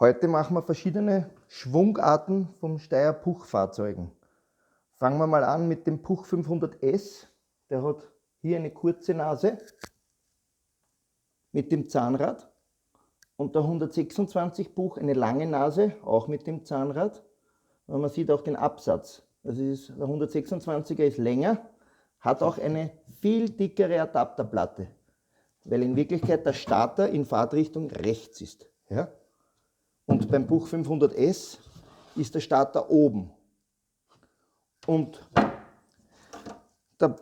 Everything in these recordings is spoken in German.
Heute machen wir verschiedene Schwungarten von Steyr-Puch-Fahrzeugen. Fangen wir mal an mit dem Puch 500S. Der hat hier eine kurze Nase mit dem Zahnrad und der 126 Puch eine lange Nase, auch mit dem Zahnrad. Und man sieht auch den Absatz. Also der 126er ist länger, hat auch eine viel dickere Adapterplatte, weil in Wirklichkeit der Starter in Fahrtrichtung rechts ist. Ja? Und beim Puch 500S ist der Starter oben. Und der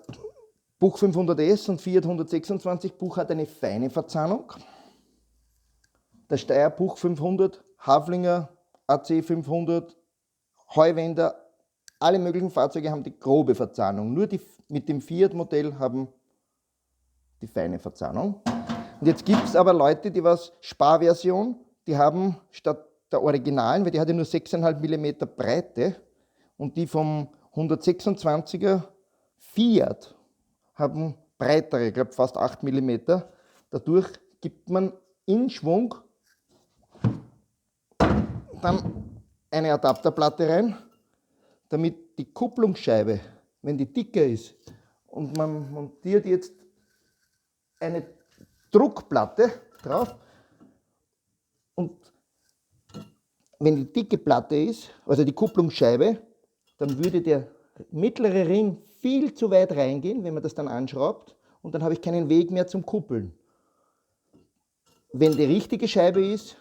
Puch 500S und Fiat 126 Puch hat eine feine Verzahnung. Der Steyr Puch 500, Haflinger, AC 500, Heuwender, alle möglichen Fahrzeuge haben die grobe Verzahnung. Nur die mit dem Fiat-Modell haben die feine Verzahnung. Und jetzt gibt es aber Leute, die was Sparversion, die haben statt der Originalen, weil die hatte nur 6,5 mm Breite, und die vom 126er Fiat haben breitere, ich glaube fast 8 mm. Dadurch gibt man in Schwung dann eine Adapterplatte rein, damit die Kupplungsscheibe, wenn die dicker ist und man montiert jetzt eine Druckplatte drauf, und wenn die dicke Platte ist, also die Kupplungsscheibe, dann würde der mittlere Ring viel zu weit reingehen, wenn man das dann anschraubt, und dann habe ich keinen Weg mehr zum Kuppeln. Wenn die richtige Scheibe ist,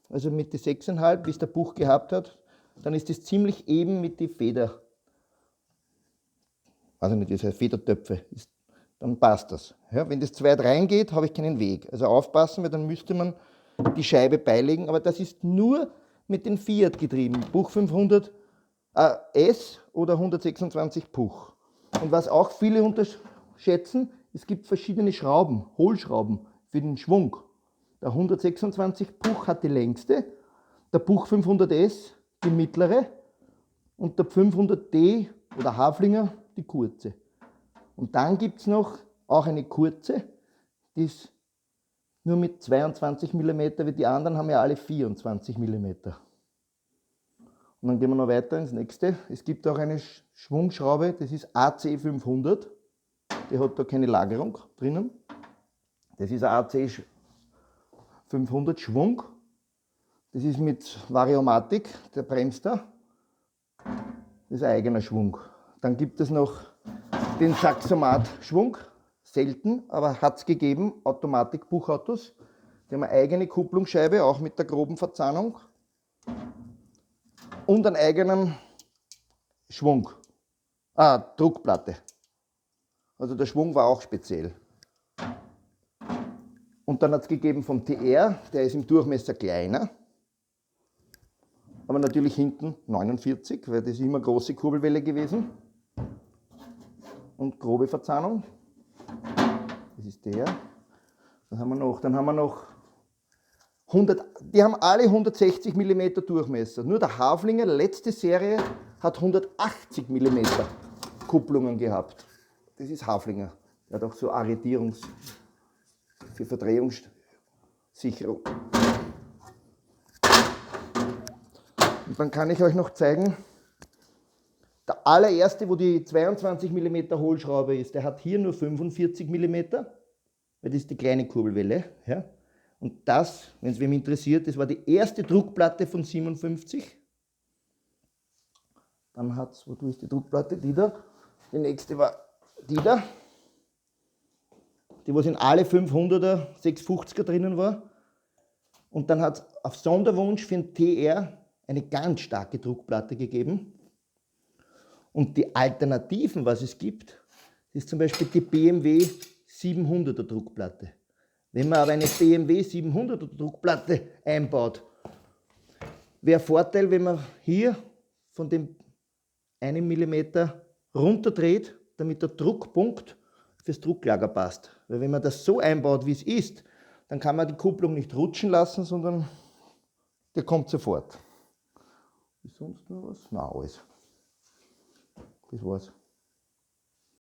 also mit den 6,5, wie es der Puch gehabt hat, dann ist es ziemlich eben mit den Feder. Also nicht diese Federtöpfe. Dann passt das. Ja, wenn das zu weit reingeht, habe ich keinen Weg. Also aufpassen, weil dann müsste man die Scheibe beilegen. Aber das ist nur mit den Fiat getrieben. Puch 500 S oder 126 Puch. Und was auch viele unterschätzen, es gibt verschiedene Schrauben, Hohlschrauben für den Schwung. Der 126 Puch hat die längste, der Puch 500S die mittlere und der 500D oder Haflinger die kurze. Und dann gibt es noch auch eine kurze, die ist nur mit 22 mm, wie die anderen haben ja alle 24 mm. Und dann gehen wir noch weiter ins nächste. Es gibt auch eine Schwungschraube, das ist AC 500. Die hat da keine Lagerung drinnen. Das ist ein AC 500 Schwung. Das ist mit Variomatik, der bremst da. Das ist ein eigener Schwung. Dann gibt es noch den Saxomat-Schwung. Selten, aber hat es gegeben, Automatik-Puchautos. Die haben eine eigene Kupplungsscheibe, auch mit der groben Verzahnung. Und einen eigenen Schwung. Druckplatte. Also der Schwung war auch speziell. Und dann hat es gegeben vom TR, der ist im Durchmesser kleiner. Aber natürlich hinten 49, weil das ist immer große Kurbelwelle gewesen. Und grobe Verzahnung. Das ist der. Dann haben wir noch 100, die haben alle 160 mm Durchmesser. Nur der Haflinger, letzte Serie, hat 180 mm Kupplungen gehabt. Das ist Haflinger. Der hat auch so Arretierungs- für Verdrehungssicherung. Und dann kann ich euch noch zeigen, der allererste, wo die 22 mm Hohlschraube ist, der hat hier nur 45 mm, weil das ist die kleine Kurbelwelle. Ja. Und das, wenn es wem interessiert, das war die erste Druckplatte von 57. Dann hat es, wo ist die Druckplatte? Die da. Die nächste war die da. Die, was in alle 500er, 650er drinnen war. Und dann hat es auf Sonderwunsch für den TR eine ganz starke Druckplatte gegeben. Und die Alternativen, was es gibt, ist zum Beispiel die BMW 700er Druckplatte. Wenn man aber eine BMW 700er Druckplatte einbaut, wäre Vorteil, wenn man hier von dem 1 mm runterdreht, damit der Druckpunkt fürs Drucklager passt. Weil wenn man das so einbaut, wie es ist, dann kann man die Kupplung nicht rutschen lassen, sondern der kommt sofort. Ist sonst noch was? Nein, alles. Das war's.